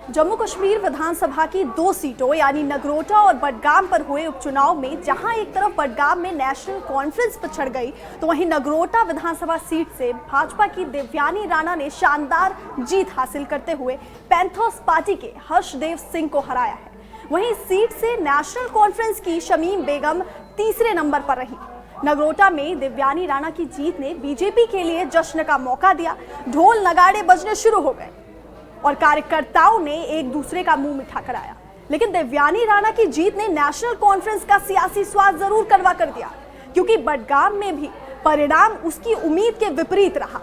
जम्मू कश्मीर विधानसभा की दो सीटों यानी नगरोटा और बडगाम पर हुए उपचुनाव में जहां एक तरफ बडगाम में नेशनल कॉन्फ्रेंस पिछड़ गई, तो वहीं नगरोटा विधानसभा सीट से भाजपा की देवयानी राणा ने शानदार जीत हासिल करते हुए पैंथर्स पार्टी के हर्षदेव सिंह को हराया है। वहीं सीट से नेशनल कॉन्फ्रेंस की शमीम बेगम तीसरे नंबर पर रही। नगरोटा में देवयानी राणा की जीत ने बीजेपी के लिए जश्न का मौका दिया। ढोल नगाड़े बजने शुरू हो गए और कार्यकर्ताओं ने एक दूसरे का मुंह मीठा कराया। लेकिन देवयानी राणा की जीत ने नेशनल कॉन्फ्रेंस का सियासी स्वाद जरूर कड़वा कर दिया, क्योंकि बडगाम में भी परिणाम उसकी उम्मीद के विपरीत रहा।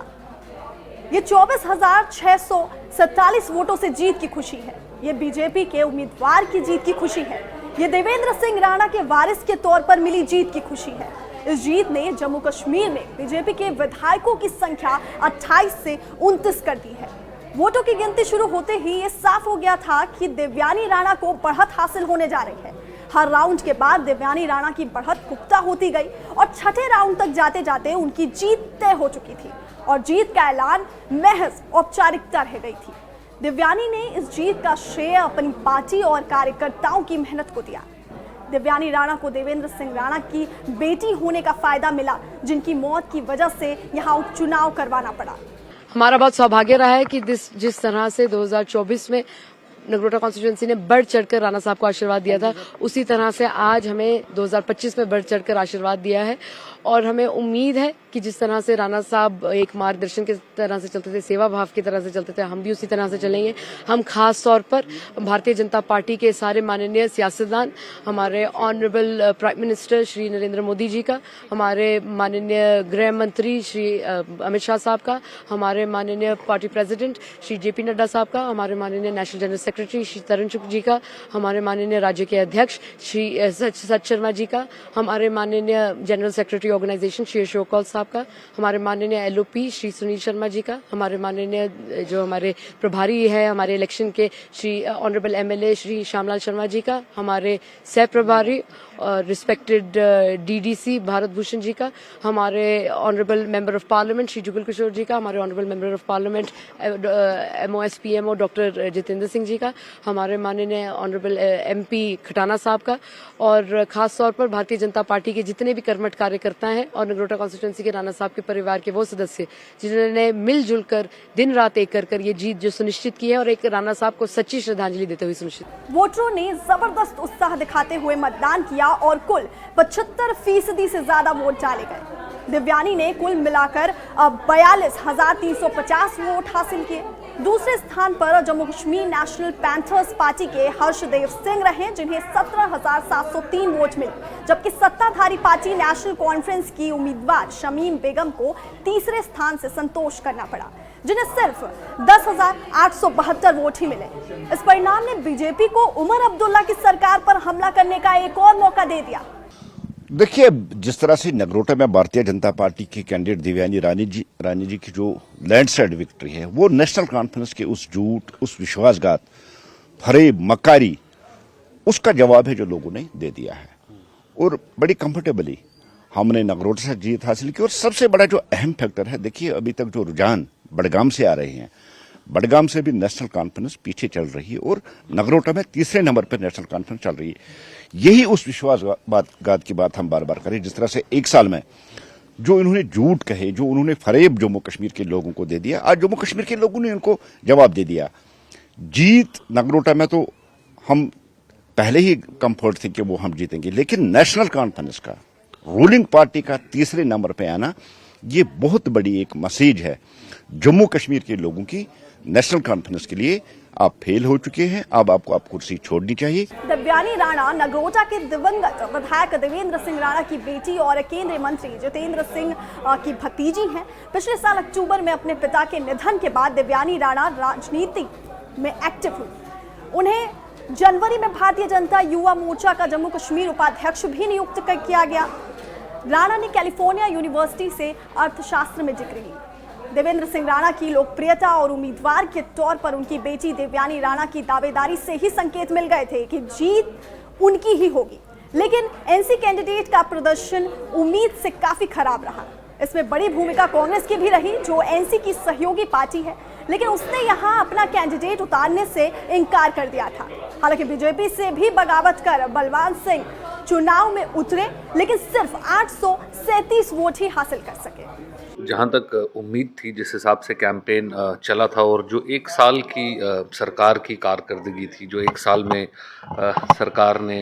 ये 24,647 वोटों से जीत की खुशी है। ये बीजेपी के उम्मीदवार की जीत की खुशी है। ये देवेंद्र सिंह राणा के वारिस के तौर पर मिली जीत की खुशी है। इस जीत ने जम्मू कश्मीर में बीजेपी के विधायकों की संख्या 28 से 29 कर दी है। वोटों की गिनती शुरू होते ही ये साफ हो गया था कि देवयानी राणा को बढ़त हासिल होने जा रही है। हर राउंड के बाद देवयानी राणा की बढ़त पुख्ता होती गई और छठे राउंड तक जाते जाते उनकी जीत तय हो चुकी थी और जीत का ऐलान महज औपचारिकता रह गई थी। देवयानी ने इस जीत का श्रेय अपनी पार्टी और कार्यकर्ताओं की मेहनत को दिया। देवयानी राणा को देवेंद्र सिंह राणा की बेटी होने का फायदा मिला, जिनकी मौत की वजह से यहाँ उपचुनाव करवाना पड़ा। हमारा बहुत सौभाग्य रहा है कि जिस तरह से 2024 में नगरोटा कॉन्स्टिट्यूएंसी ने बढ़ चढ़कर राणा साहब को आशीर्वाद दिया था, उसी तरह से आज हमें 2025 में बढ़ चढ़कर आशीर्वाद दिया है। और हमें उम्मीद है कि जिस तरह से राणा साहब एक मार्गदर्शन की तरह से चलते थे, सेवा भाव की तरह से चलते थे, हम भी उसी तरह से चलेंगे। हम खास तौर पर भारतीय जनता पार्टी के सारे माननीय सियासतदान, हमारे honourable prime minister Shri Narendra Modi ji का, हमारे माननीय गृह मंत्री श्री अमित शाह साहब का, हमारे माननीय party president Shri JP Nadda साहब का, हमारे माननीय नेशनल जनरल सेक्रेटरी श्री तरुण चुग जी का, हमारे माननीय राज्य के अध्यक्ष श्री सच शर्मा जी का, हमारे माननीय general secretary organization Shri Ashok Kaul साहब का, हमारे माननीय एलओपी श्री सुनील शर्मा जी का, हमारे माननीय जो हमारे प्रभारी है हमारे इलेक्शन के श्री ऑनरेबल एमएलए श्री श्यामलाल शर्मा जी का, हमारे सह प्रभारी रिस्पेक्टेड डीडीसी भारत भूषण जी का, हमारे honourable member of parliament Shri Jugal Kishore ji का, हमारे honourable member of parliament MOSPMO doctor Jitendra Singh ji का, हमारे माननीय ऑनरेबल MP खटाना साहब का, और खास तौर पर भारतीय जनता पार्टी के जितने भी कर्मठ कार्यकर्ता हैं और नगरोटा कॉन्स्टिट्यूएंसी के राणा साहब के परिवार के वो सदस्य जिन्होंने मिलजुल कर दिन रात एक कर ये जीत जो सुनिश्चित की है और एक राणा साहब को सच्ची श्रद्धांजलि देते हुए सुनिश्चित। वोटरों ने जबरदस्त उत्साह दिखाते हुए मतदान किया और कुल 75% से ज्यादा वोट डाले गए। देवयानी ने कुल मिलाकर 42,350 वोट हासिल किए। दूसरे स्थान पर Jammu Kashmir national panthers party के हर्षदेव सिंह रहे, जिन्हें 17,703 वोट मिले, जबकि सत्ताधारी पार्टी नेशनल कॉन्फ्रेंस की उम्मीदवार शमीम बेगम को तीसरे स्थान से संतोष करना पड़ा, जिन्हें सिर्फ 10,872 वोट ही मिले। इस परिणाम ने बीजेपी को उमर अब्दुल्ला की सरकार पर हमला करने का एक और मौका दे दिया। देखिए, जिस तरह से नगरोटा में भारतीय जनता पार्टी की कैंडिडेट देवयानी रानी जी की जो लैंडस्लाइड विक्ट्री है, वो नेशनल कॉन्फ्रेंस के उस झूठ, उस विश्वासघात, फरेब, मक्कारी, उसका जवाब है जो लोगों ने दे दिया है। और बड़ी कंफर्टेबली हमने नगरोटा से जीत हासिल की। और सबसे बड़ा जो अहम फैक्टर है, देखिए अभी तक जो रुझान बडगाम से आ रहे हैं, बडगाम से भी नेशनल कॉन्फ्रेंस पीछे चल रही है और नगरोटा में तीसरे नंबर पर नेशनल कॉन्फ्रेंस चल रही है। यही उस विश्वासघात की बात हम बार बार करें। जिस तरह से एक साल में जो इन्होंने झूठ कहे, जो उन्होंने फरेब जम्मू कश्मीर के लोगों को दे दिया, आज जम्मू कश्मीर के लोगों ने उनको जवाब दे दिया। जीत नगरोटा में तो हम पहले ही कंफर्ट थे कि वो हम जीतेंगे, लेकिन नेशनल कॉन्फ्रेंस का, रूलिंग पार्टी का तीसरे नंबर पे आना, ये बहुत बड़ी एक मैसेज है जम्मू कश्मीर के लोगों की। नेशनल कॉन्फ्रेंस के लिए आप फेल हो चुके हैं, अब आपको आप कुर्सी छोड़नी चाहिए। देवयानी राणा नगरोटा के दिवंगत विधायक देवेंद्र सिंह राणा की बेटी और केंद्रीय मंत्री जितेंद्र सिंह की भतीजी हैं। पिछले साल अक्टूबर में अपने पिता के निधन के बाद देवयानी राणा राजनीति में एक्टिव हुई। उन्हें जनवरी में भारतीय जनता युवा मोर्चा का जम्मू कश्मीर उपाध्यक्ष भी नियुक्त किया गया। राणा ने कैलिफोर्निया यूनिवर्सिटी से अर्थशास्त्र में डिग्री ली। देवेंद्र सिंह राणा की लोकप्रियता और उम्मीदवार के तौर पर उनकी बेटी देवयानी राणा की दावेदारी से ही संकेत मिल गए थे कि जीत उनकी ही होगी। लेकिन एनसी कैंडिडेट का प्रदर्शन उम्मीद से काफी खराब रहा। इसमें बड़ी भूमिका कांग्रेस की भी रही, जो एनसी की सहयोगी पार्टी है। लेकिन उसने यहां अपना कैंडिडेट उतारने से इनकार कर दिया था। हालांकि बीजेपी से भी बगावत कर बलवान सिंह चुनाव में उतरे, लेकिन सिर्फ 837 वोट ही हासिल कर सके। जहाँ तक उम्मीद थी, जिस हिसाब से कैंपेन चला था और जो एक साल की सरकार की कारकर्दगी थी, जो एक साल में सरकार ने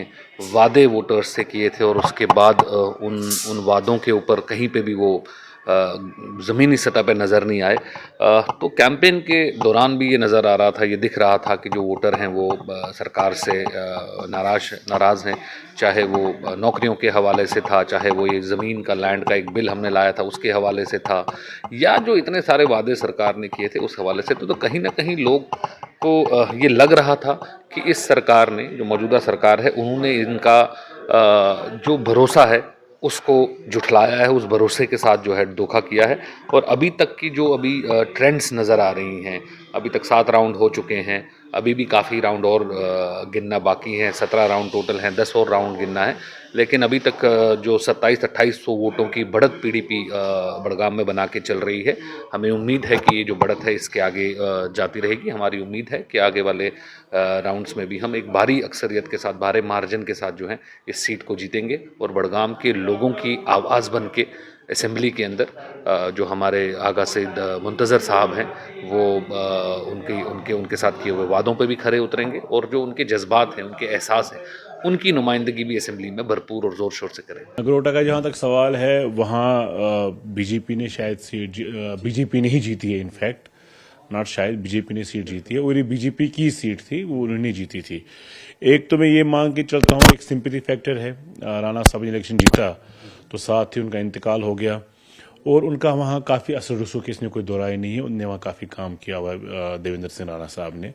वादे वोटर्स से किए थे और उसके बाद उन वादों के ऊपर कहीं पे भी वो ज़मीनी सतह पे नज़र नहीं आए, तो कैंपेन के दौरान भी ये नज़र आ रहा था, ये दिख रहा था कि जो वोटर हैं वो सरकार से नाराज़ हैं, चाहे वो नौकरियों के हवाले से था, चाहे वो ये ज़मीन का लैंड का एक बिल हमने लाया था उसके हवाले से था, या जो इतने सारे वादे सरकार ने किए थे उस हवाले से। तो कहीं ना कहीं लोग को ये लग रहा था कि इस सरकार ने, जो मौजूदा सरकार है, उन्होंने इनका जो भरोसा है उसको जुठलाया है, उस भरोसे के साथ जो है धोखा किया है। और अभी तक की जो ट्रेंड्स नज़र आ रही हैं, अभी तक 7 राउंड हो चुके हैं, अभी भी काफ़ी राउंड और गिनना बाकी हैं, 17 राउंड टोटल हैं, 10 और राउंड गिनना है। लेकिन अभी तक जो 27-2800 वोटों की बढ़त पीडीपी बड़गाम में बना के चल रही है। हमें उम्मीद है कि ये जो बढ़त है इसके आगे जाती रहेगी। हमारी उम्मीद है कि आगे वाले राउंड्स में भी हम एक भारी अक्सरियत के साथ, भारी मार्जिन के साथ जो है इस सीट को जीतेंगे और बड़गाम के लोगों की आवाज़ बन के असेंबली के अंदर जो हमारे आगा सईद मुंतज़र साहब हैं, वो उनके साथ किए हुए वादों पे भी खरे उतरेंगे और जो उनके जज्बात हैं, उनके एहसास हैं, उनकी नुमाइंदगी भी असेंबली में भरपूर और ज़ोर शोर से करें। नगरोटा का जहाँ तक सवाल है, वहाँ बीजेपी ने शायद सीट बीजेपी ने ही जीती है, इनफैक्ट नॉट शायद, बीजेपी ने सीट जीती है और ये बीजेपी की सीट थी, वो उन्होंने जीती थी। एक तो मैं ये मांग के चलता हूँ, एक सिंपैथी फैक्टर है, राणा साहब ने इलेक्शन जीता तो साथ ही उनका इंतकाल हो गया और उनका वहाँ काफ़ी असर रसूख, इसने कोई दोहराई नहीं है, उनने वहाँ काफ़ी काम किया हुआ देवेंद्र सिंह राणा साहब ने,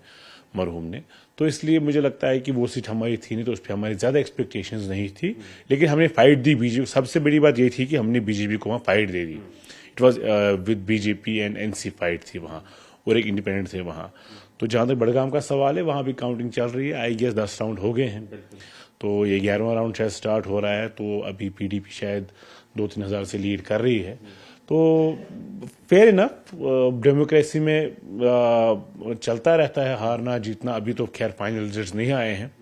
मरहूम ने। तो इसलिए मुझे लगता है कि वो सीट हमारी थी नहीं, तो उस पर हमारी ज़्यादा एक्सपेक्टेशंस नहीं थी, लेकिन हमने फाइट दी बीजेपी। सबसे बड़ी बात ये थी कि हमने बीजेपी को वहाँ fight they the. It was with BJP and NC fight थी वहाँ, और एक इंडिपेंडेंट थे वहाँ। तो जहाँ तक बड़गाम का सवाल है, वहाँ भी काउंटिंग चल रही है। आई गेस 10 राउंड हो गए हैं, तो ये 11वां राउंड शायद स्टार्ट हो रहा है। तो अभी पीडीपी शायद 2-3 हज़ार से लीड कर रही है। तो फेयर इनफ, डेमोक्रेसी में चलता रहता है हारना जीतना। अभी तो खैर फाइनल रिजल्ट्स नहीं आए हैं,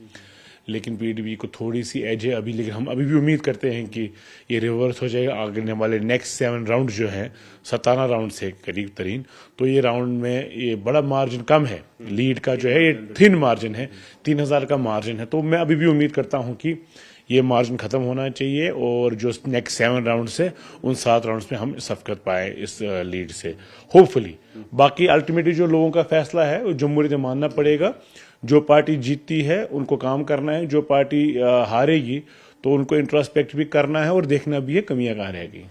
लेकिन पीडीपी को थोड़ी सी एज है अभी, लेकिन हम अभी भी उम्मीद करते हैं कि ये रिवर्स हो जाएगा। आगे वाले नेक्स्ट 7 राउंड जो हैं, 17 राउंड से करीब तरीन, तो ये राउंड में ये बड़ा मार्जिन कम है, लीड का जो है ये थिन मार्जिन है, 3000 का मार्जिन है। तो मैं अभी भी उम्मीद करता हूँ कि ये मार्जिन खत्म होना चाहिए और जो नेक्स्ट 7 राउंड से उन 7 राउंड्स में हम सफकत पाए इस लीड से, होपफुली। बाकी अल्टीमेटली जो लोगों का फैसला है वो जमहूरियत में मानना पड़ेगा। जो पार्टी जीतती है उनको काम करना है, जो पार्टी हारेगी तो उनको इंट्रोस्पेक्ट भी करना है और देखना भी है कमियां कहाँ रहेगी।